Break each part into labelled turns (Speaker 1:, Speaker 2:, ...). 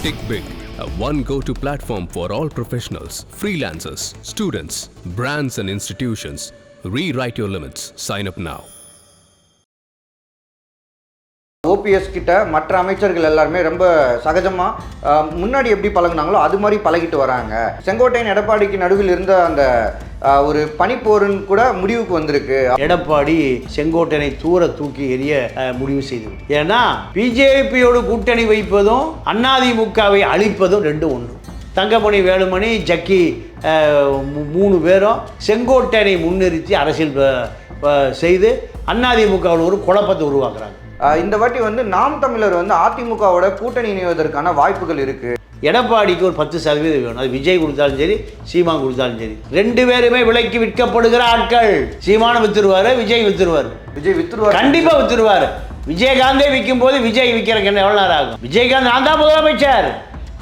Speaker 1: Tick Big, a one go-to platform for all professionals, freelancers, students, brands and institutions. Rewrite your limits. Sign up now.
Speaker 2: OPS கிட்ட மற்ற அமைச்சர்கள் எல்லாருமே ரொம்ப சகஜமாக முன்னாடி எப்படி பழகுனாங்களோ அது மாதிரி பழகிட்டு வராங்க. செங்கோட்டையன் எடப்பாடிக்கு நடுவில் இருந்த அந்த ஒரு பனிப்போருன்னு கூட முடிவுக்கு வந்திருக்கு.
Speaker 3: எடப்பாடி செங்கோட்டையனை தூர தூக்கி எறிய முடிவு செய்து, ஏன்னா பிஜேபியோடு கூட்டணி வைப்பதும் அதிமுகவை அழிப்பதும் ரெண்டும் ஒன்று. தங்கமணி, வேலுமணி, ஜக்கி 3 பேரும் செங்கோட்டையனை முன்னிறுத்தி அரசியல் செய்து அதிமுகவில் ஒரு குழப்பத்தை உருவாக்குறாங்க.
Speaker 2: இந்த வாட்டி நாம் தமிழர் அதிமுகவோட கூட்டணி இணைவதற்கான வாய்ப்புகள் இருக்கு.
Speaker 3: எடப்பாடிக்கு ஒரு 10% வேணும். அது விஜய் கொடுத்தாலும் சரி, சீமான் கொடுத்தாலும் சரி. 2 பேருமே விலைக்கு விற்கப்படுகிற ஆட்கள். சீமான வித்துருவாரு, விஜய் வித்துருவாரு.
Speaker 2: விஜய் வித்துருவாரு,
Speaker 3: கண்டிப்பா வித்துருவாரு. விஜயகாந்தே விற்கும் போது விஜய் விற்கிறக்கு என்ன எவ்வளவு நேரம் ஆகும்? விஜயகாந்த் நான் தான் முதலமைச்சர்,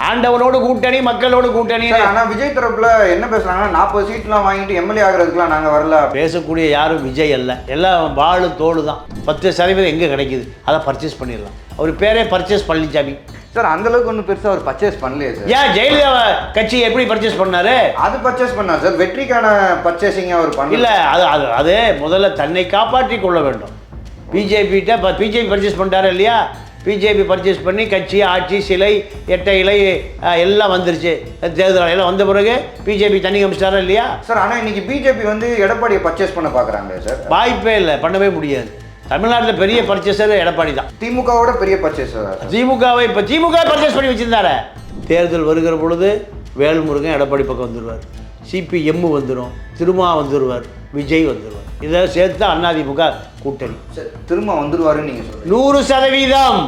Speaker 3: ஆண்டவனோடு கூட்டணி, மக்களோடு கூட்டணி.
Speaker 2: ஆனா விஜய் தரப்புல என்ன பேசுறாங்கன்னா 40 சீட்லாம் வாங்கிட்டு எம்எல்ஏ ஆகிறதுக்குலாம் நாங்க வரல.
Speaker 3: பேசக்கூடிய யாரும் விஜய் அல்ல, எல்லாம் வாழு தோடு தான். 10% எங்க கிடைக்குது, அதை பர்ச்சேஸ் பண்ணிடலாம். அவர் பேரே பர்ச்சேஸ் பழனிசாமி.
Speaker 2: சார் அந்த அளவுக்கு ஒன்றும் பெருசாக அவர் பர்ச்சேஸ் பண்ணலையே சார்.
Speaker 3: ஏன் ஜெயலலிதா கட்சி எப்படி பர்ச்சேஸ் பண்ணாரு?
Speaker 2: அது பர்ச்சேஸ் பண்ணார் சார், வெற்றிக்கான பர்ச்சேசிங் அவர் பண்ணல.
Speaker 3: இல்லை, அது முதல்ல தன்னை காப்பாற்றி கொள்ள வேண்டும். பிஜேபி பர்ச்சேஸ் பண்ணிட்டாரு இல்லையா? பிஜேபி பர்ச்சேஸ் பண்ணி கட்சி, ஆட்சி, சிலை, 8 இலை எல்லாம் வந்துருச்சு. தேர்தல் எல்லாம் வந்த பிறகு பிஜேபி தண்ணி கமிச்சிட்டாரா இல்லையா?
Speaker 2: சார் ஆனால் இன்னைக்கு பிஜேபி எடப்பாடியை பர்ச்சேஸ் பண்ண பார்க்குறாங்க சார்.
Speaker 3: வாய்ப்பே இல்லை, பண்ணவே முடியாது. தமிழ்நாட்டில் பெரிய பர்ச்சேசர் எடப்பாடி தான்.
Speaker 2: திமுகவோட பெரிய பர்ச்சேசர்.
Speaker 3: திமுக பர்ச்சேஸ் பண்ணி வச்சிருந்தாரு. தேர்தல் வருகிற பொழுது வேல்முருகன் எடப்பாடி பக்கம் வந்துடுவார், சிபிஎம் வந்துடும், திருமா வந்துடுவார், விஜய் வந்துடுவார். இதை சேர்த்து அதிமுக கூட்டணி
Speaker 2: திரும்ப வந்துடுவாருன்னு நீங்கள் சொல்லுங்கள்.
Speaker 3: 100%.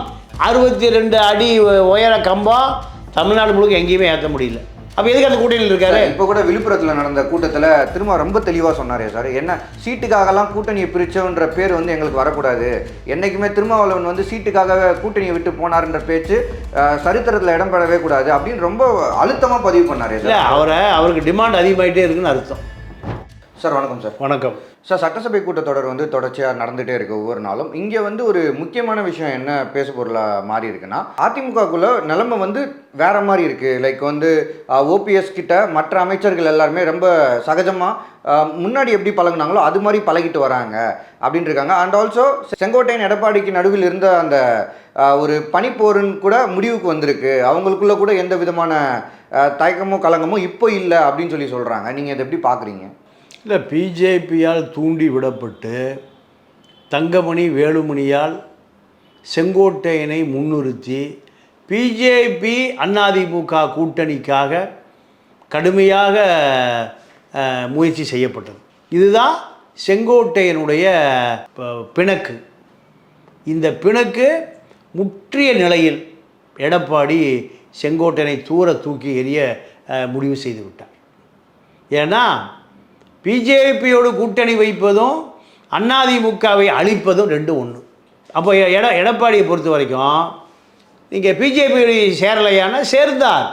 Speaker 3: 62 அடி உயர கம்பம் தமிழ்நாடு முழுக்க எங்கேயுமே ஏற்ற முடியல. அப்போ எதுக்கு அந்த கூட்டணியில் இருக்காரு?
Speaker 2: இப்போ கூட விழுப்புரத்தில் நடந்த கூட்டத்தில் திரும்ப ரொம்ப தெளிவாக சொன்னாரே சார், என்ன சீட்டுக்காகலாம் கூட்டணியை பிரிச்சோன்ற பேர் எங்களுக்கு வரக்கூடாது, என்றைக்குமே திருமாவளவன் சீட்டுக்காக கூட்டணியை விட்டு போனார்ன்ற பேச்சு சரித்திரத்தில் இடம்பெறவே கூடாது அப்படின்னு ரொம்ப அழுத்தமாக பதிவு பண்ணார்.
Speaker 3: இல்லை, அவருக்கு டிமாண்ட் அதிகமாகிட்டே இருக்குன்னு அர்த்தம்.
Speaker 2: சார் வணக்கம் சார்.
Speaker 3: வணக்கம்
Speaker 2: சார். சட்டசபை கூட்டத்தொடர் தொடர்ச்சியாக நடந்துகிட்டே இருக்குது ஒவ்வொரு நாளும். இங்கே ஒரு முக்கியமான விஷயம் என்ன பேசு பொருளாக மாறி இருக்குன்னா, அதிமுகக்குள்ள நிலைமை வேற மாதிரி இருக்குது. லைக் ஓபிஎஸ் கிட்ட மற்ற அமைச்சர்கள் எல்லாருமே ரொம்ப சகஜமாக முன்னாடி எப்படி பழகுனாங்களோ அது மாதிரி பழகிட்டு வராங்க அப்படின்னு இருக்காங்க. அண்ட் ஆல்சோ செங்கோட்டையன் எடப்பாடிக்கு நடுவில் இருந்த அந்த ஒரு பனிப்போருன்னு கூட முடிவுக்கு வந்திருக்கு. அவங்களுக்குள்ள கூட எந்த விதமான தயக்கமோ கலங்கமோ இப்போ இல்லை அப்படின்னு சொல்கிறாங்க. நீங்கள் இதை எப்படி பார்க்குறீங்க?
Speaker 3: இல்லை, பிஜேபியால் தூண்டி விடப்பட்டு தங்கமணி, வேலுமணியால் செங்கோட்டையனை முன்னிறுத்தி பிஜேபி அதிமுக கூட்டணிக்காக கடுமையாக முயற்சி செய்யப்பட்டது. இதுதான் செங்கோட்டையனுடைய பிணக்கு. இந்த பிணக்கு முற்றிய நிலையில் எடப்பாடி செங்கோட்டையனை தூர தூக்கி எறிய முடிவு செய்து விட்டார். ஏன்னா பிஜேபியோடு கூட்டணி வைப்பதும் அதிமுகவை அழிப்பதும் ரெண்டும் ஒன்று. அப்போ எடப்பாடியை பொறுத்த வரைக்கும் நீங்கள் பிஜேபி சேரலையான சேர்ந்தார்,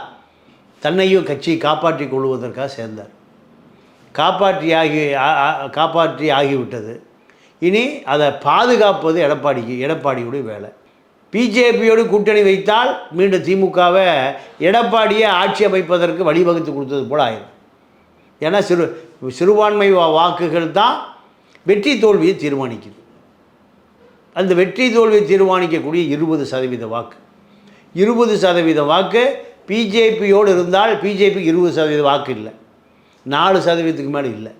Speaker 3: தன்னையும் கட்சியை காப்பாற்றி கொள்வதற்காக சேர்ந்தார். காப்பாற்றி ஆகிவிட்டது. இனி அதை பாதுகாப்பது எடப்பாடியுடைய வேலை. பிஜேபியோடு கூட்டணி வைத்தால் மீண்டும் திமுகவை எடப்பாடியை ஆட்சி அமைப்பதற்கு வழிவகுத்து கொடுத்தது போல் ஆயிடும். ஏன்னா சிறுபான்மை வாக்குகள் தான் வெற்றி தோல்வியை தீர்மானிக்குது. அந்த வெற்றி தோல்வியை தீர்மானிக்கக்கூடிய 20% வாக்கு, 20% வாக்கு பிஜேபியோடு இருந்தால் பிஜேபிக்கு 20% வாக்கு இல்லை, 4% மேலே இல்லை.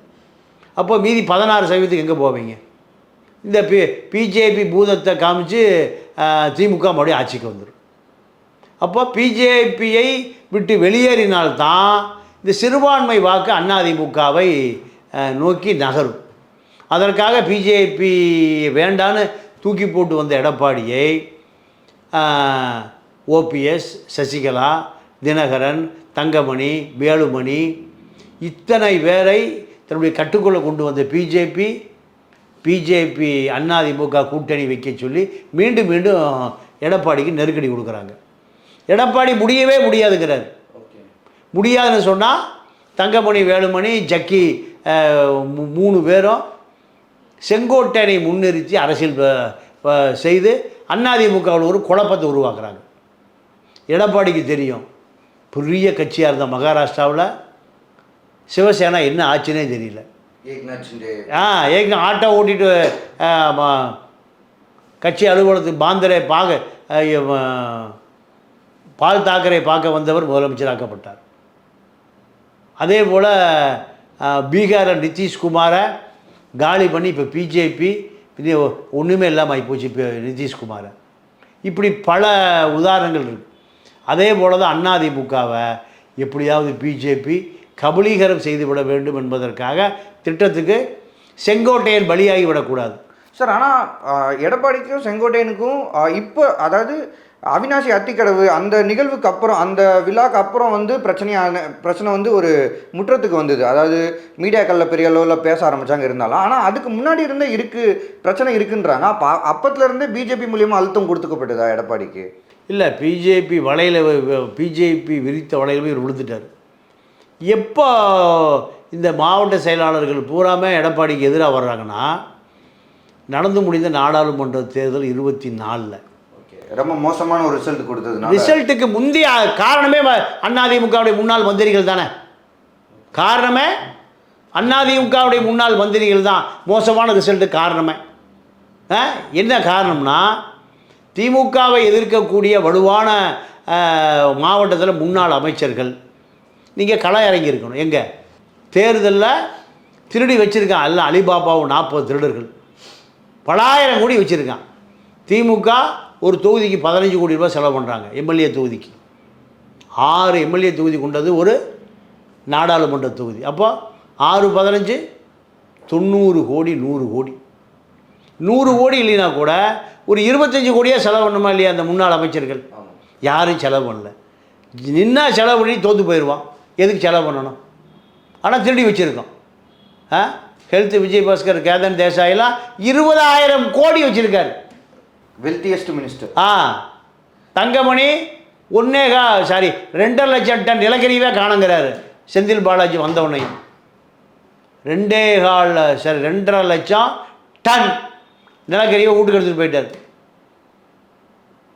Speaker 3: அப்போ மீதி 16% எங்கே போவீங்க? இந்த பிஜேபி பூதத்தை காமிச்சு திமுக மறுபடியும் ஆட்சிக்கு வந்துடும். அப்போ பிஜேபியை விட்டு வெளியேறினால்தான் இந்த சிறுபான்மை வாக்கு அதிமுகவை நோக்கி நகரும். அதற்காக பிஜேபி வேண்டான்னு தூக்கி போட்டு வந்த எடப்பாடியை ஓபிஎஸ், சசிகலா, தினகரன், தங்கமணி, வேலுமணி இத்தனை பேரை தன்னுடைய கட்டுக்குள்ளே கொண்டு வந்த பிஜேபி அதிமுக கூட்டணி வைக்க சொல்லி மீண்டும் எடப்பாடிக்கு நெருக்கடி கொடுக்குறாங்க. எடப்பாடி முடியவே முடியாதுங்கிறார். முடியாதுன்னு சொன்னால் தங்கமணி, வேலுமணி, ஜக்கி 3 பேரும் செங்கோட்டையனை முன்னிறுத்தி அரசியல் செய்து அதிமுகவில் ஒரு குழப்பத்தை உருவாக்குறாங்க. எடப்பாடிக்கு தெரியும், பெரிய கட்சியாக இருந்த மகாராஷ்டிராவில் சிவசேனா என்ன ஆச்சுன்னே தெரியல. ஏக்நாத் ஆட்டோ ஓட்டிட்டு கட்சி அலுவலகத்துக்கு பாந்தரே பால் தாக்கரே பார்க்க வந்தவர் முதலமைச்சராக்கப்பட்டார். அதே போல் பீகாரில் நிதிஷ்குமாரை காலி பண்ணி இப்போ பிஜேபி ஒன்றுமே இல்லாமல் ஆகிப்போச்சு இப்போ நிதிஷ்குமாரை. இப்படி பல உதாரணங்கள் இருக்குது. அதே போல் தான் அதிமுகவை எப்படியாவது பிஜேபி கபலீகரம் செய்துவிட வேண்டும் என்பதற்காக திட்டத்துக்கு செங்கோட்டையன் பலியாகி விடக்கூடாது
Speaker 2: சார். ஆனால் எடப்பாடிக்கும் செங்கோட்டையனுக்கும் இப்போ அதாவது அவினாசி அத்திக்கடவு அந்த நிகழ்வுக்கு அப்புறம், அந்த விழாக்கு அப்புறம் வந்து பிரச்சனை வந்து ஒரு முற்றத்துக்கு வந்தது. அதாவது மீடியாக்களில் பெரிய அளவில் பேச ஆரம்பித்தாங்க இருந்தாலும், ஆனால் அதுக்கு முன்னாடி இருந்தே பிரச்சனை இருக்குன்றாங்க. அப்போ அப்பத்துலேருந்தே பிஜேபி மூலியமாக அழுத்தம் கொடுத்துக்கப்பட்டதா எடப்பாடிக்கு?
Speaker 3: இல்லை, பிஜேபி விரித்த வலையில் போய் விழுந்துட்டார். எப்போ இந்த மாவட்ட செயலாளர்கள் பூராமே எடப்பாடிக்கு எதிராக வர்றாங்கன்னா, நடந்து முடிந்த நாடாளுமன்ற தேர்தல் 24
Speaker 2: ரொம்ப மோசமான ஒரு ரிசல்ட் கொடுத்தது.
Speaker 3: ரிசல்ட்டுக்கு முந்தைய காரணமே அதிமுகவுடைய முன்னாள் மந்திரிகள் தானே. காரணமே அதிமுகவுடைய முன்னாள் மந்திரிகள் தான் மோசமான ரிசல்ட்டுக்கு காரணமே. என்ன காரணம்னா, திமுகவை எதிர்க்கக்கூடிய வலுவான மாவட்டத்தில் முன்னாள் அமைச்சர்கள் நீங்கள் களம் இறங்கியிருக்கணும். எங்கே தேர்தலில் திருடி வச்சுருக்கான் எல்லாம் அலிபாபாவும் 40 திருடர்கள் பலாயிரம் கோடி வச்சுருக்கான். திமுக ஒரு தொகுதிக்கு 15 கோடி ரூபாய் செலவு பண்ணுறாங்க. எம்எல்ஏ தொகுதிக்கு 6 எம்எல்ஏ தொகுதி கொண்டது ஒரு நாடாளுமன்ற தொகுதி. அப்போ 6 15 90 கோடி 100 கோடி 100 கோடி இல்லைன்னா கூட ஒரு 25 கோடியாக செலவு பண்ணணுமா இல்லையா? அந்த முன்னாள் அமைச்சர்கள் யாரும் செலவு பண்ணல. நின்னா செலவு பண்ணி தோற்று போயிடுவான். எதுக்கு செலவு பண்ணணும்? ஆனால் திருடி வச்சுருக்கோம். ஹெல்த் விஜயபாஸ்கர், கேதன் தேசாயெல்லாம் 20,000 கோடி வச்சுருக்காரு.
Speaker 2: Wealthiest minister.
Speaker 3: தங்கமணி 2.5 லட்சம் டன் நிலக்கரியவே காணுங்கிறாரு. செந்தில் பாலாஜி வந்தவனை 2.5 லட்சம் டன் நிலக்கரியை வீட்டுக்கு எடுத்துகிட்டு போயிட்டார்.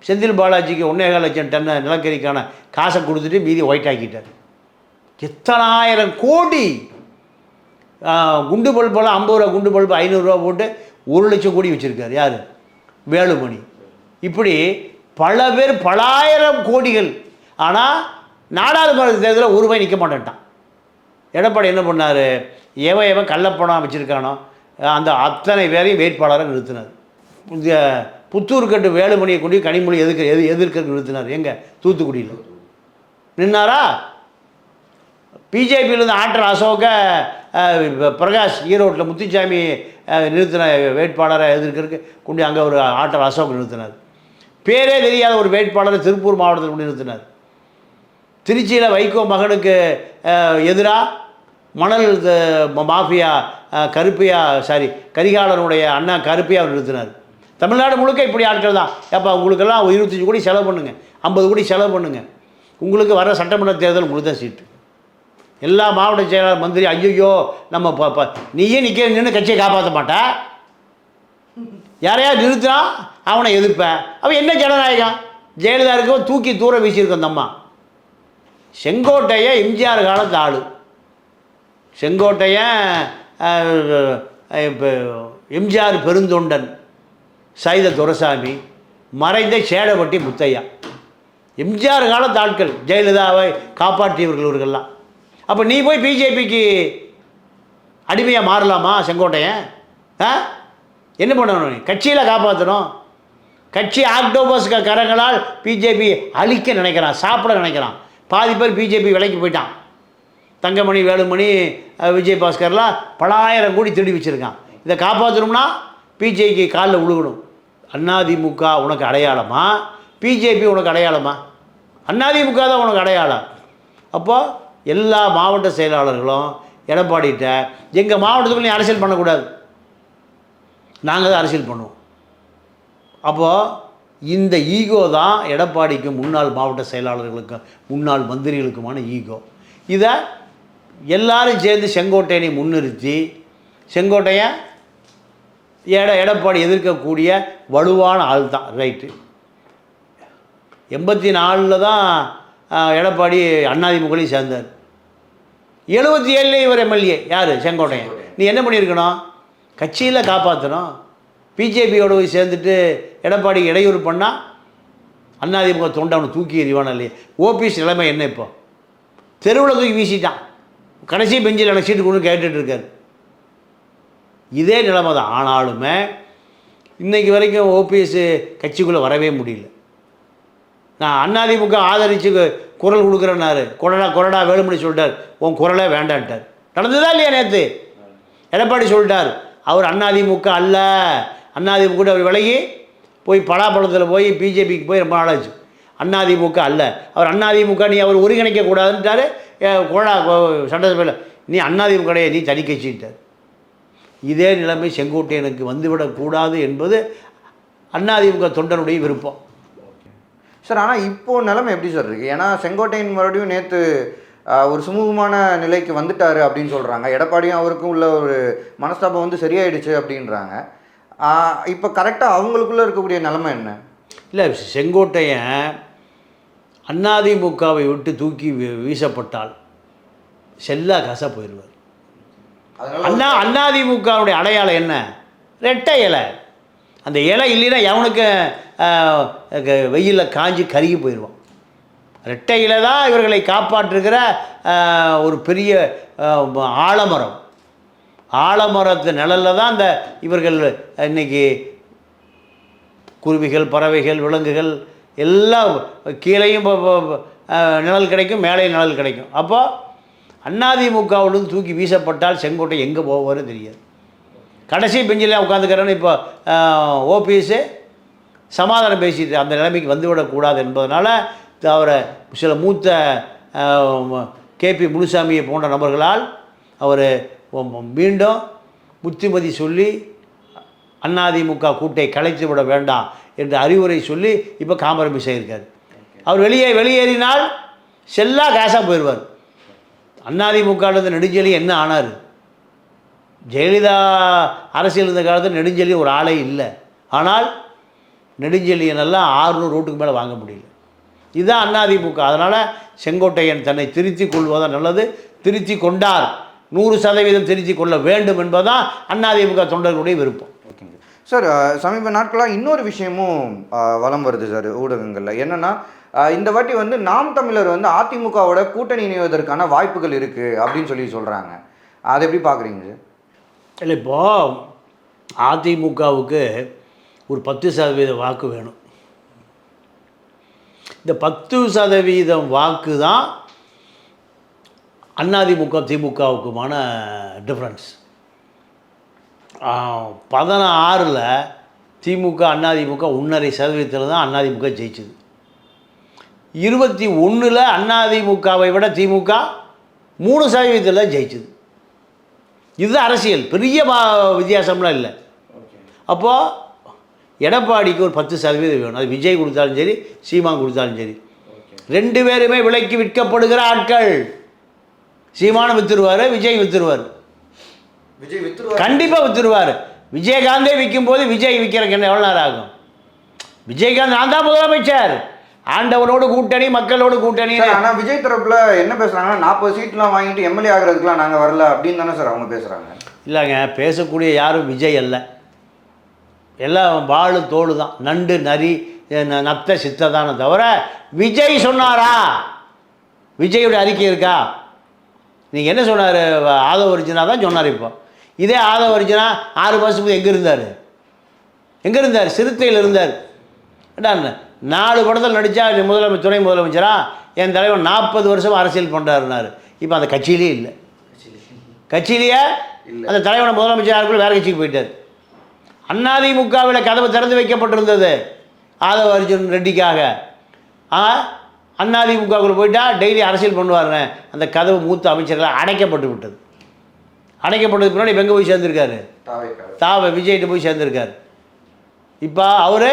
Speaker 3: செந்தில் பாலாஜிக்கு 1.5 லட்சம் டன் நிலக்கரிக்கான காசை கொடுத்துட்டு மீதி ஒயிட் ஆக்கிட்டார். எத்தனாயிரம் கோடி குண்டு பல்பெல்லாம் 50 ரூபா குண்டு பல்பு 500 ரூபா போட்டு 1 லட்சம் கோடி வச்சுருக்கார். யார்? வேலுமணி. இப்படி பல பேர் பலாயிரம் கோடிகள். ஆனால் நாடாளுமன்ற தேர்தலில் ஒரு ரூபாய் நிற்க மாட்டேன்ட்டான். எடப்பாடி என்ன பண்ணார்? எவன் கள்ளப்பணம் வச்சுருக்கானோ அந்த அத்தனை பேரையும் வேட்பாளரை நிறுத்தினார். இந்த புத்தூர்கட்டு வேலுமணியை கொண்டு கனிமொழி எதிர்க்க நிறுத்தினார். எங்கே? தூத்துக்குடியில் நின்னாரா? பிஜேபியிலேருந்து ஆற்றல் அசோக பிரகாஷ் ஈரோட்டில் முத்துச்சாமி நிறுத்தின வேட்பாளரை எதிர்க்கிறதுக்கு கொண்டு அங்கே ஒரு ஆற்றல் அசோக் நிறுத்தினார். பேரே தெரியாத ஒரு வேட்பாளரை திருப்பூர் மாவட்டத்தில் கொண்டு நிறுத்தினார். திருச்சியில் வைகோ மகனுக்கு எதிராக மணல் மாஃபியா கரிகாலனுடைய அண்ணா கருப்பையா நிறுத்தினார். தமிழ்நாடு முழுக்க இப்படி ஆட்கள் தான். ஏப்பா உங்களுக்கெல்லாம் 25 கோடி செலவு பண்ணுங்கள், 50 கோடி செலவு பண்ணுங்கள், உங்களுக்கு வர சட்டமன்ற தேர்தல் உங்களுக்கு தான் சீட்டு. எல்லா மாவட்ட செயலாளர் மந்திரி ஐயோ நம்ம நீயே நின்று கட்சியை காப்பாற்ற மாட்டா, யாரையாவது நிறுத்தினா அவனை எதிர்ப்பேன். அவன் என்ன ஜனநாயகம்? ஜெயலலிதா இருக்கவும் தூக்கி தூர வீசியிருக்கோம். அந்த அம்மா செங்கோட்டையன் எம்ஜிஆர் காலத்து ஆள். செங்கோட்டையன் எம்ஜிஆர் பெருந்தொண்டன் சைத துரைசாமி, மறைந்த சேடப்பட்டி முத்தையா, எம்ஜிஆர் காலத்து ஆட்கள். ஜெயலலிதாவை காப்பாற்றியவர்கள் இவர்கள்லாம். அப்போ நீ போய் பிஜேபிக்கு அடிமையாக மாறலாமா? செங்கோட்டையன் என்ன பண்ணணும்? கட்சியில் காப்பாற்றணும். கட்சி ஆக்டோபஸ் கரங்களால் பிஜேபி அழிக்க நினைக்கிறான், சாப்பிட நினைக்கிறான். பாதி பேர் பிஜேபி விலைக்கு போயிட்டான். தங்கமணி, வேலுமணி, விஜயபாஸ்கர்லாம் பலாயிரம் கோடி திருடி வச்சுருக்கான். இதை காப்பாற்றணும்னா பிஜேபிக்கு காலில் விழுகணும். அதிமுக உனக்கு அடையாளமா? பிஜேபி உனக்கு அடையாளமா? அதிமுக தான் உனக்கு அடையாளம். அப்போது எல்லா மாவட்ட செயலாளர்களும் எடப்பாடிட்ட எங்கள் மாவட்டத்துக்குள்ள நீ அரசியல் பண்ணக்கூடாது, நாங்கள் தான் அரசியல் பண்ணுவோம். அப்போது இந்த ஈகோ தான் எடப்பாடிக்கும் முன்னாள் மாவட்ட செயலாளர்களுக்கும் முன்னாள் மந்திரிகளுக்குமான ஈகோ. இதை எல்லாரும் சேர்ந்து செங்கோட்டையனை முன்னிறுத்தி, செங்கோட்டையன் எடப்பாடி எதிர்க்கக்கூடிய வலுவான ஆள் தான், ரைட்டு. 84 தான் எடப்பாடி அதிமுகலையும் சேர்ந்தார். 77 இவர் எம்எல்ஏ யார்? செங்கோட்டையன். நீ என்ன பண்ணியிருக்கணும்? கட்சியில் காப்பாற்றணும். பிஜேபியோட போய் சேர்ந்துட்டு எடப்பாடி இடையூறு பண்ணால் அதிமுக தொண்டை அவனை தூக்கி எறிவான இல்லையே. ஓபிஎஸ் நிலைமை என்ன? இப்போ தெருவில் தூக்கி வீசிட்டான். கடைசி பெஞ்சில் எனக்கு சீட்டு கொண்டு கேட்டுட்ருக்கார். இதே நிலைமை தான். ஆனாலுமே இன்றைக்கு வரைக்கும் ஓபிஎஸ் கட்சிக்குள்ளே வரவே முடியல. நான் அதிமுக ஆதரித்து குரல் கொடுக்குறேன்னாரு. கொரடா வேலுமணி சொல்லிட்டார், உன் குரலே வேண்டான்ட்டார். நடந்ததா இல்லையா? நேற்று எடப்பாடி சொல்லிட்டார், அவர் அதிமுக அல்ல. அதிமுக அவர் விலகி போய் பலாப்பழத்தில் போய் பிஜேபிக்கு போய் ரொம்ப நாளாச்சு. அதிமுக அல்ல, அவர் அதிமுக நீ அவர் ஒருங்கிணைக்கக்கூடாதுன்ட்டார். கொரடா சட்டசபையில் நீ அதிமுக கிடையாது, நீ தனி கட்சிட்டார். இதே நிலைமை செங்கோட்டையனுக்கு வந்துவிடக்கூடாது என்பது அதிமுக தொண்டனுடைய விருப்பம்.
Speaker 2: சார், ஆனால் இப்போது நிலைமை எப்படி சார் இருக்குது? ஏன்னா செங்கோட்டையன் மறுபடியும் நேற்று ஒரு சுமூகமான நிலைக்கு வந்துட்டார் அப்படின்னு சொல்கிறாங்க. எடப்பாடியும் அவருக்கும் உள்ள ஒரு மனஸ்தாபம் வந்து சரியாயிடுச்சு அப்படின்றாங்க. இப்போ கரெக்டாக அவங்களுக்குள்ளே இருக்கக்கூடிய நிலைமை என்ன? இல்லை,
Speaker 3: செங்கோட்டையன் அதிமுகவை விட்டு தூக்கி வீசப்பட்டால் செல்லா காசாக போயிடுவார். அதிமுகவுடைய அடையாளம் என்ன? ரெட்டை இலை. அந்த இலை இல்லைன்னா எவனுக்கு வெயிலில் காஞ்சி கருகி போயிடுவான். ரெட்டை இலை தான் இவர்களை காப்பாற்றுகிற ஒரு பெரிய ஆலமரம். ஆலமரத்து நிழலில் தான் அந்த இவர்கள் இன்றைக்கி குருவிகள், பறவைகள், விலங்குகள் எல்லாம் கீழேயும் நிழல் கிடைக்கும், மேலேயும் நிழல் கிடைக்கும். அப்போது அதிமுகவிலிருந்து தூக்கி வீசப்பட்டால் செங்கோட்டை எங்கே போவார்னு தெரியாது. கடைசி பெஞ்சில் உட்காந்துக்கிறேன்னு இப்போ ஓபிஎஸ்ஸு சமாதானம் பேசிட்டு அந்த நிலைமைக்கு வந்துவிடக்கூடாது என்பதனால அவரை சில மூத்த கேபி முனுசாமியை போன்ற நபர்களால் அவர் மீண்டும் புத்திமதி சொல்லி அதிமுக கூட்டை கலைத்து விட வேண்டாம் என்று அறிவுரை சொல்லி இப்போ காம்ப்ரமைஸ் ஆகியிருக்கார். அவர் வெளியேறினால் செல்லா காசாக போயிடுவார். அதிமுகலேருந்து நெடுஞ்செலி என்ன ஆனார்? ஜெயலலிதா அரசியல் இருந்த காலத்தில் நெடுஞ்செலி ஒரு ஆளே இல்லை. ஆனால் நெடுஞ்செலியனெல்லாம் 600 ரோட்டுக்கு மேலே வாங்க முடியல. இதுதான் அதிமுக. அதனால் செங்கோட்டையன் தன்னை திருத்தி கொள்வதுதான் நல்லது. திருத்தி கொண்டார், 100% திருத்தி கொள்ள வேண்டும் என்பதுதான் அதிமுக தொண்டர்களுடைய விருப்பம்.
Speaker 2: ஓகேங்க சார். சமீப நாட்களாக இன்னொரு விஷயமும் வலம் வருது சார் ஊடகங்களில். என்னென்னா, இந்த வாட்டி வந்து நாம் தமிழர் வந்து அதிமுகவோட கூட்டணி இணைவதற்கான வாய்ப்புகள் இருக்குது அப்படின்னு சொல்கிறாங்க. அதை எப்படி பார்க்குறீங்க சார்?
Speaker 3: இல்லை, இப்போது அதிமுகவுக்கு ஒரு 10% வாக்கு வேணும். இந்த 10% வாக்கு தான் அதிமுக திமுகவுக்குமான டிஃப்ரென்ஸ். 16 திமுக அதிமுக 1.5% தான் அதிமுக ஜெயிச்சுது. 21 அதிமுகவை விட திமுக 3% ஜெயிச்சுது. இதுதான் அரசியல், பெரிய வித்தியாசம்லாம் இல்லை. அப்போது எடப்பாடிக்கு ஒரு 10% வேணும். அது விஜய் கொடுத்தாலும் சரி, சீமான் கொடுத்தாலும் சரி. 2 பேருமே விலைக்கு விற்கப்படுகிற ஆட்கள். சீமானும் விற்றுருவார், விஜய் விற்றுருவார். கண்டிப்பாக விற்றுருவார். விஜயகாந்தே விற்கும்போது விஜய் விற்கிறக்கு என்ன எவ்வளோ நேரம் ஆகும்? விஜயகாந்த் நான் தான் முதலமைச்சர், ஆண்டவனோடு கூட்டணி, மக்களோடு கூட்டணி.
Speaker 2: ஆனால் விஜய் தரப்புல என்ன பேசுகிறாங்கன்னா 40 சீட்லாம் வாங்கிட்டு எம்எல்ஏ ஆகிறதுக்குலாம் நாங்கள் வரல அப்படின்னு தானே சார் அவங்க பேசுகிறாங்க.
Speaker 3: இல்லைங்க, பேசக்கூடிய யாரும் விஜய் அல்ல. எல்லாம் வாழு தோடு தான், நண்டு நரி நத்த சித்த தானே தவிர விஜய் சொன்னாரா? விஜயோட அறிக்கை இருக்கா? நீங்கள் என்ன சொன்னார்? ஆதவ அர்ஜுனா தான் சொன்னார். இப்போ இதே ஆதவ அர்ஜுனா 6 மாதத்துக்கு எங்கே இருந்தார்? சிறுத்தையில் இருந்தார். ஏடா 4 படத்தில் நடித்தா முதலமைச்சர், துணை முதலமைச்சரா என் தலைவன் 40 வருஷம் அரசியல் பண்ணுறாருனாரு. இப்போ அந்த கட்சியிலே இல்லை. கட்சியிலேயே அந்த தலைவனை முதலமைச்சர் வேறு கட்சிக்கு போயிட்டார். அதிமுகவில் கதவு திறந்து வைக்கப்பட்டிருந்தது ஆதவ அர்ஜுன் ரெட்டிக்காக. அதிமுகவுக்குள்ள போயிட்டா டெய்லி அரசியல் பண்ணுவாருங்க. அந்த கதவு மூத்த அமைச்சர்களால் அடைக்கப்பட்டு விட்டது. அடைக்கப்பட்டதுக்கு முன்னாடி எங்கே போய் சேர்ந்துருக்காரு? விஜய்கிட்ட போய் சேர்ந்துருக்காரு. இப்போ அவர்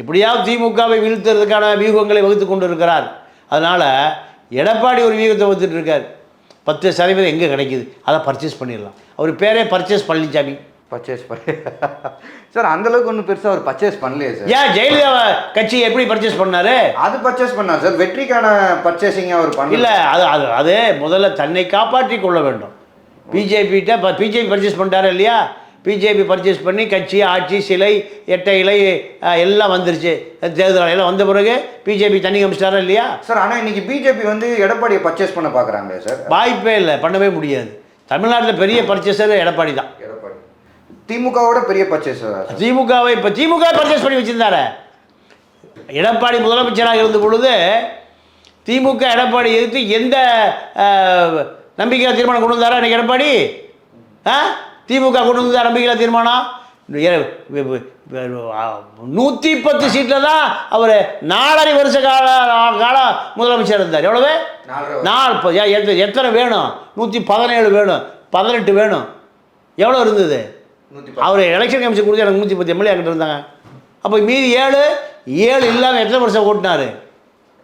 Speaker 3: எப்படியாவது திமுகவை வீழ்த்துறதுக்கான வியூகங்களை வகுத்து கொண்டு இருக்கிறார். அதனால் எடப்பாடி ஒரு வியூகத்தை வகுத்துட்டு இருக்கார். 10% எங்கே கிடைக்குது? அதை பர்ச்சேஸ் பண்ணிடலாம். அவர் பேரே பர்ச்சேஸ் பழனிசாமி.
Speaker 2: பர்ச்சேஸ் பண்ணி சார் அந்தளவுக்கு ஒன்றும் பெருசாக அவர் பர்ச்சேஸ் பண்ணலையே சார்.
Speaker 3: ஏன் ஜெயலலிதா கட்சி எப்படி பர்ச்சேஸ் பண்ணாரு?
Speaker 2: அது பர்ச்சேஸ் பண்ணார் சார், வெற்றிக்கான பர்ச்சேசிங் அவர் பண்ணல.
Speaker 3: இல்லை அது முதல்ல தன்னை காப்பாற்றி கொள்ள வேண்டும். பிஜேபிகிட்ட பிஜேபி பர்ச்சேஸ் பண்ணிட்டாரு இல்லையா? பிஜேபி பர்ச்சேஸ் பண்ணி கட்சி, ஆட்சி, சிலை, எட்டை இலை எல்லாம் வந்துருச்சு. தேர்தல் எல்லாம் வந்த பிறகு பிஜேபி தண்ணி கமிச்சிட்டாரா இல்லையா
Speaker 2: சார்? ஆனால் இன்னைக்கு பிஜேபி வந்து எடப்பாடியை பர்ச்சேஸ் பண்ண பார்க்குறாங்களே சார்.
Speaker 3: வாய்ப்பே இல்லை, பண்ணவே முடியாது. தமிழ்நாட்டில் பெரிய பர்ச்சேஸர் எடப்பாடி தான்.
Speaker 2: எடப்பாடி திமுகவோட பெரிய பர்ச்சேஸர்.
Speaker 3: திமுகவை இப்போ திமுக பர்ச்சேஸ் பண்ணி வச்சிருந்தாரு. எடப்பாடி முதலமைச்சராக இருந்த பொழுது திமுக எடப்பாடி எதிர்த்து எந்த நம்பிக்கையில்லா தீர்மானம் கொண்டு வந்தாரா இன்னைக்கு எடப்பாடி? திமுக கொண்டு வந்தா நம்பிக்கையில்லா தீர்மானம் 110 சீட்டில் தான் அவர் 4.5 வருஷ காலம் முதலமைச்சர் இருந்தார். எவ்வளவு? 4. எத்தனை வேணும்? 117 வேணும், 18 வேணும். எவ்வளோ இருந்தது? அவர் எலெக்ஷன் கமிஷன் கொடுத்து எனக்கு 110 எம்எல்ஏ கிட்ட இருந்தாங்க. அப்போ மீதி 7 இல்லாமல் எத்தனை வருஷம் ஓட்டினார்?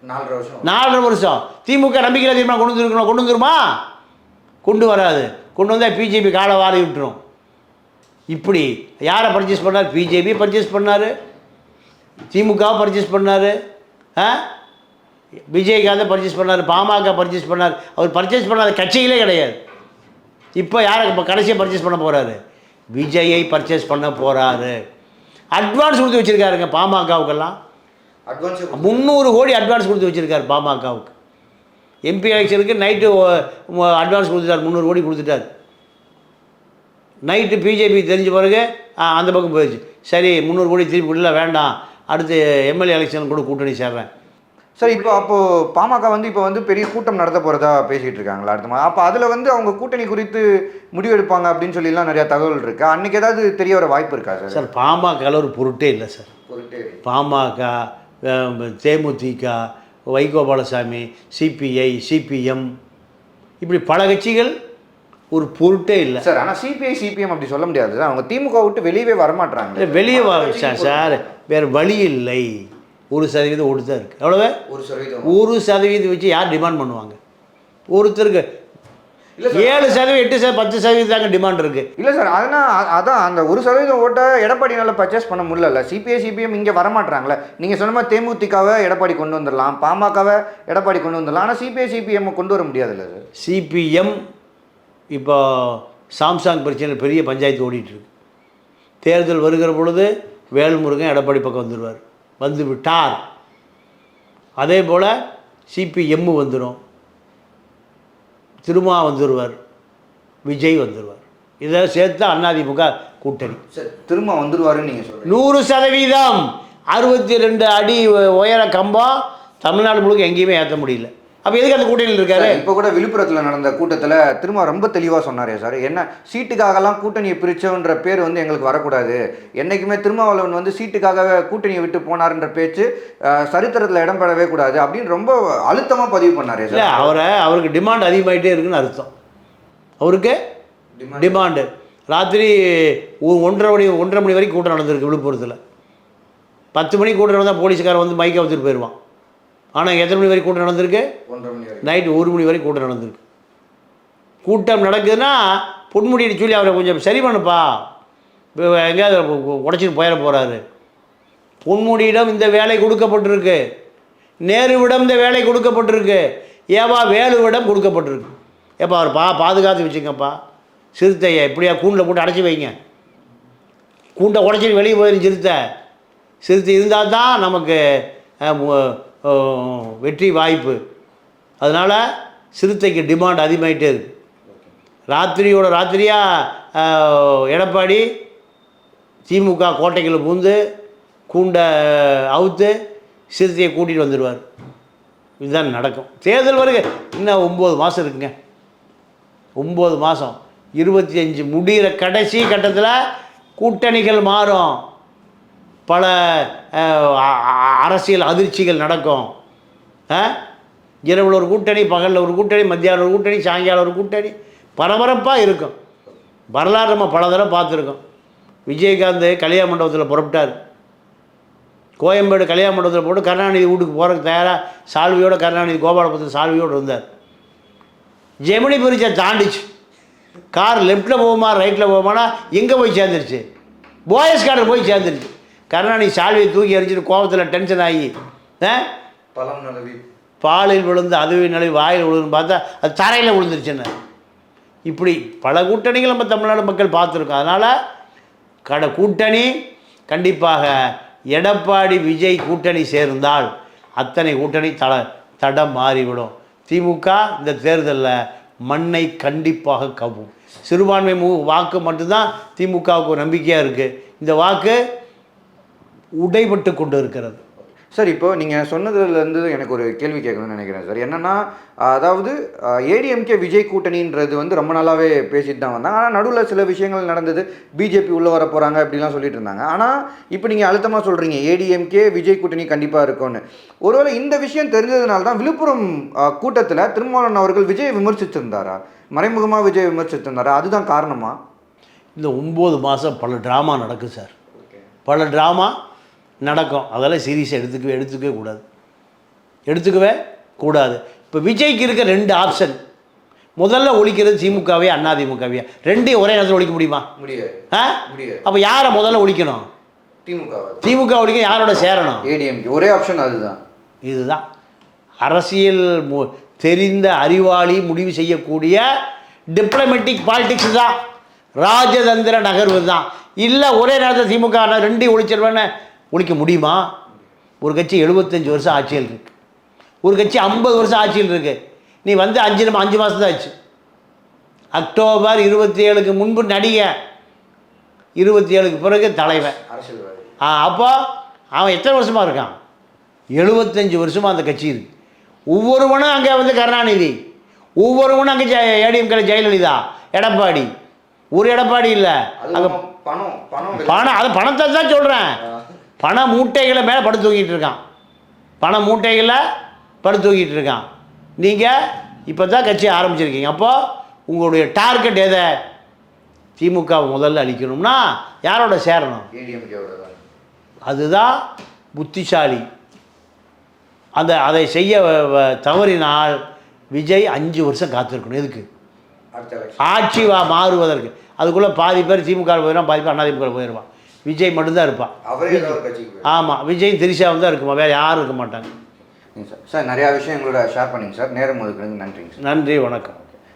Speaker 3: 4.5 வருஷம். திமுக நம்பிக்கையில்லா தீர்மானம் கொண்டு வந்துருமா? கொண்டு வராது. கொண்டு வந்தால் பிஜேபி காலை வாரி விட்டுரும். இப்படி யாரை பர்ச்சேஸ் பண்ணார்? பிஜேபி பர்ச்சேஸ் பண்ணார், திமுக பர்ச்சேஸ் பண்ணார், விஜயகாந்தை பர்ச்சேஸ் பண்ணார், பாமக பர்ச்சேஸ் பண்ணார். அவர் பர்ச்சேஸ் பண்ணாத கட்சிகளே கிடையாது. இப்போ யாரை இப்போ கடைசியாக பர்ச்சேஸ் பண்ண போகிறாரு? விஜயை பர்ச்சேஸ் பண்ண போகிறாரு. அட்வான்ஸ் கொடுத்து வச்சுருக்காருங்க பாமகவுக்கெல்லாம். 300 கோடி அட்வான்ஸ் கொடுத்து வச்சுருக்காரு பாமகவுக்கு. எம்பி எலெக்ஷனுக்கு நைட்டு அட்வான்ஸ் கொடுத்துட்டார், 300 கோடி கொடுத்துட்டார். நைட்டு பிஜேபி தெரிஞ்ச பிறகு அந்த பக்கம் போயிடுச்சு. சரி 300 கோடி திருப்பி இல்லை வேண்டாம், அடுத்து எம்எல்ஏ எலெக்ஷன் கூட கூட்டணி சேர்றேன்.
Speaker 2: சார் இப்போ அப்போது பாமக வந்து இப்போ வந்து பெரிய கூட்டம் நடத்த போகிறதா பேசிகிட்டு இருக்காங்களா அடுத்த மாதிரி? அப்போ அதில் வந்து அவங்க கூட்டணி குறித்து முடிவெடுப்பாங்க அப்படின்னு சொல்லிலாம் நிறையா தகவல் இருக்குது. அன்றைக்கி ஏதாவது தெரிய வர வாய்ப்பு இருக்கா சார்?
Speaker 3: சார் பாமகவில் ஒரு பொருட்டே இல்லை சார். பாமக, தேமுதிக, வைகோபாலசாமி, சிபிஐ, சிபிஎம், இப்படி பல கட்சிகள் ஒரு பொருட்டே இல்லை
Speaker 2: சார். ஆனால் சிபிஐ, சிபிஎம் அப்படி சொல்ல முடியாது சார். அவங்க திமுக விட்டு வெளியவே வரமாட்டாங்க.
Speaker 3: வெளியே சார், வேறு வழி இல்லை. 1% ஓட்டு தான் இருக்குது. எவ்வளவு? 1% வச்சு யார் டிமாண்ட் பண்ணுவாங்க? ஒருத்தருக்கு 7%, 8%, 10% தாங்க டிமாண்ட் இருக்குது.
Speaker 2: இல்லை சார், அதான் அந்த 1% ஓட்டை எடப்பாடினால பர்ச்சேஸ் பண்ண முடியல. சிபிஐ, சிபிஎம் இங்கே வரமாட்டாங்களே. நீங்கள் சொன்ன மாதிரி தேமுதிகவை எடப்பாடி கொண்டு வந்துடலாம், பாமகவை எடப்பாடி கொண்டு வந்துடலாம். ஆனால் சிபிஐ, சிபிஎம் கொண்டு வர முடியாதுல்ல சார்?
Speaker 3: சிபிஎம் இப்போ சாம்சங் பிரச்சனை பெரிய பஞ்சாயத்து ஓடிட்டுருக்கு. தேர்தல் வருகிற பொழுது வேல்முருகன் எடப்பாடி பக்கம் வந்துடுவார், வந்து விட்டார். அதே போல் சிபிஎம் வந்துடும், திருமா வந்துடுவார், விஜய் வந்துடுவார். இதை சேர்த்து அதிமுக கூட்டணி
Speaker 2: சார் திரும்ப வந்துடுவாருன்னு நீங்கள் சொல்லுங்கள்.
Speaker 3: 100%. 62 அடி உயர கம்பம் தமிழ்நாடு முழுக்க எங்கேயுமே ஏற்ற முடியல. அப்போ எதுக்கு அந்த கூட்டணியில் இருக்காரு?
Speaker 2: இப்போ கூட விழுப்புரத்தில் நடந்த கூட்டத்தில் திரும்ப ரொம்ப தெளிவாக சொன்னாரே சார், என்ன சீட்டுக்காகலாம் கூட்டணியை பிரித்தோன்ற பேர் வந்து எங்களுக்கு வரக்கூடாது. என்றைக்குமே திருமாவளவன் வந்து சீட்டுக்காக கூட்டணியை விட்டு போனார்ன்ற பேச்சு சரித்திரத்தில் இடம்பெறவே கூடாது அப்படின்னு ரொம்ப அழுத்தமாக பதிவு பண்ணாரே சார்.
Speaker 3: இல்லை, அவருக்கு டிமாண்ட் அதிகமாகிட்டே இருக்குன்னு அர்த்தம். அவருக்கு டிமாண்டு. ராத்திரி 1:30 மணி வரைக்கும் கூட்டம் நடந்திருக்கு விழுப்புரத்தில். 10 மணிக்கு கூட்டம் நடந்தால் போலீஸ்காரன் வந்து மைக்கை வச்சுட்டு போயிடுவான். ஆனால் எத்தனை மணி வரைக்கும் கூட்டம் நடந்திருக்கு? நைட்டு 1 மணி வரைக்கும் கூட்டம் நடந்திருக்கு. கூட்டம் நடக்குதுன்னா பொன்முடியை சொல்லி அவரை கொஞ்சம் சரி பண்ணுப்பா, எங்கேயாவது உடச்சிட்டு போயிட போகிறாரு. பொன்முடியிடம் இந்த வேலை கொடுக்கப்பட்டிருக்கு, நேருவிடம் இந்த வேலை கொடுக்கப்பட்டிருக்கு, ஏவா வேலுவிடம் கொடுக்கப்பட்டிருக்கு. ஏப்பா அவர் பாதுகாத்து வச்சுங்கப்பா, சிறுத்தையை எப்படியா கூண்டில் போட்டு அடைச்சி வைங்க. கூண்டை உடச்சிட்டு வெளியே போயிடும் சிறுத்தை இருந்தால் தான் நமக்கு வெற்றி வாய்ப்பு. அதனால் சிறுத்தைக்கு டிமாண்ட் அதிகமாகிட்டே இருக்குது. ராத்திரியாக எடப்பாடி திமுக கோட்டைக்குள்ள பூந்து கூண்டை அவுத்து சிறுத்தையை கூட்டிகிட்டு வந்துடுவார். இதுதான் நடக்கும். தேர்தல் வருக இன்னும் 9 மாதம் இருக்குங்க. 9 மாதம், 25 முடிகிற கடைசி கட்டத்தில் கூட்டணிகள் மாறும். பல அரசியல் அதிர்ச்சிகள் நடக்கும். இரவில் ஒரு கூட்டணி, பகலில் ஒரு கூட்டணி, மத்தியானம் ஒரு கூட்டணி, சாயங்காலம் ஒரு கூட்டணி, பரபரப்பாக இருக்கும். வரலாறு நம்ம பல தடவை பார்த்துருக்கோம். விஜயகாந்த் கல்யாண மண்டபத்தில் புறப்பட்டார். கோயம்பேடு கல்யாண மண்டபத்தில் போட்டு கருணாநிதி வீட்டுக்கு போகிறதுக்கு தயாராக சால்வியோடு கருணாநிதி கோபாலபுரத்தில் சால்வியோடு இருந்தார். ஜெமினி பிரிட்ஜை தாண்டிச்சு. கார் லெஃப்ட்டில் போகுமா ரைட்டில் போகுமானா எங்கே போய் சேர்ந்துருச்சு? போயஸ் கார்டர் போய் சேர்ந்துருச்சு. கருணாநிதி சால்வையை தூக்கி எறிஞ்சிட்டு கோபத்தில் டென்ஷன் ஆகி
Speaker 2: பழம் நழுவி
Speaker 3: பாலில் விழுந்து அதுவே நழுவி வாயில் விழுதுன்னு பார்த்தா அது தரையில் விழுந்துருச்சுன்னு. இப்படி பல கூட்டணிகள் நம்ம தமிழ்நாடு மக்கள் பார்த்துருக்கோம். அதனால் கூட்டணி கண்டிப்பாக எடப்பாடி விஜய் கூட்டணி சேர்ந்தால் அத்தனை கூட்டணி தடம் மாறிவிடும். திமுக இந்த தேர்தலில் மண்ணை கண்டிப்பாக கவ்வும். சிறுபான்மை வாக்கு மட்டும்தான் திமுகவுக்கு ஒரு நம்பிக்கையாக இருக்குது. இந்த வாக்கு உடைபட்டு கொண்டு இருக்கிறது.
Speaker 2: சார், இப்போ நீங்கள் சொன்னதுலேருந்து எனக்கு ஒரு கேள்வி கேட்கணும்னு நினைக்கிறேன் சார். என்னென்னா, அதாவது ஏடிஎம்கே விஜய் கூட்டணின்றது வந்து ரொம்ப நாளாகவே பேசிட்டு தான் வந்தாங்க. ஆனால் நடுவில் சில விஷயங்கள் நடந்தது. பிஜேபி உள்ளே வர போகிறாங்க அப்படிலாம் சொல்லிட்டு இருந்தாங்க. ஆனால் இப்போ நீங்கள் அழுத்தமாக சொல்கிறீங்க ஏடிஎம்கே விஜய் கூட்டணி கண்டிப்பாக இருக்கும்னு. ஒருவேளை இந்த விஷயம் தெரிஞ்சதுனால தான் விழுப்புரம் கூட்டத்தில் திருமாவளவன் அவர்கள் விஜயை விமர்சித்திருந்தாரா? மறைமுகமாக விஜய் விமர்சித்திருந்தாரா? அதுதான் காரணமா?
Speaker 3: இந்த 9 மாதம் பல ட்ராமா நடக்கும் சார். பல ட்ராமா நடக்கும். அதெல்லாம் சீரியஸாக எடுத்துக்கவே கூடாது. இப்போ விஜய்க்கு இருக்க 2 ஆப்ஷன். முதல்ல ஒழிக்கிறது திமுகவே அதிமுகவே. ரெண்டையும் ஒரே நேரத்தில் ஒழிக்க முடியுமா?
Speaker 2: முடியாது.
Speaker 3: அப்போ யாரை முதல்ல ஒழிக்கணும்? திமுக ஒழிக்க யாரோட சேரணும்?
Speaker 2: ஏடிஎம்கே. ஒரே ஆப்ஷன் அதுதான்.
Speaker 3: இதுதான் அரசியல் தெரிந்த அறிவாளி முடிவு செய்யக்கூடிய டிப்ளமேட்டிக் பாலிடிக்ஸ் தான், ராஜதந்திர நகர்வு தான். இல்லை ஒரே நேரத்தில் திமுக ரெண்டையும் ஒழிச்சிருவேன்னு ஒழிக்க முடியுமா? ஒரு கட்சி 75 வருஷம் ஆட்சியில் இருக்குது, ஒரு கட்சி 50 வருஷம் ஆட்சியில் இருக்குது. நீ வந்து 5 மாதம் தான் ஆச்சு. அக்டோபர் 27க்கு முன்பு நடிகை, 27க்கு பிறகு தலைவன். அப்போ அவன் எத்தனை வருஷமாக இருக்கான்? 75 வருஷமாக அந்த கட்சி இருக்குது. ஒவ்வொருவனும் அங்கே வந்து கருணாநிதி, ஒவ்வொருவனும் அங்கே ஏடிஎம்கே ஜெயலலிதா, எடப்பாடி. ஒரு எடப்பாடி இல்லை, அங்கே பணம். அது பணத்தை தான் சொல்கிறேன். பண மூட்டைகளை மேலே படுத்து தூக்கிட்டு இருக்கான். பண மூட்டைகளை படுத்து தூக்கிட்டு இருக்கான். நீங்கள் இப்போ தான் கட்சி ஆரம்பிச்சிருக்கீங்க. அப்போது உங்களுடைய டார்கெட் எதை? திமுக முதல்ல அழிக்கணும்னா யாரோட சேரணும்? அதுதான் புத்திசாலி. அதை செய்ய தவறினால் விஜய் 5 வருஷம் காத்திருக்கணும். எதுக்கு? ஆட்சி மாறுவதற்கு. அதுக்குள்ளே பாதி பேர் திமுக போயிடுவான், பாதி பேர் அதிமுக போயிடுவான். விஜய் மட்டும்தான் இருப்பான். ஆமாம், விஜய் திரிஷாவும் தான் இருக்குமா, வேறு யாரும் இருக்க மாட்டாங்க.
Speaker 2: சார், நிறையா விஷயம் எங்களோட ஷேர் பண்ணிங்க சார். நேரம் ஒதுக்குறதுக்கு நன்றிங்க சார்.
Speaker 3: நன்றி, வணக்கம்.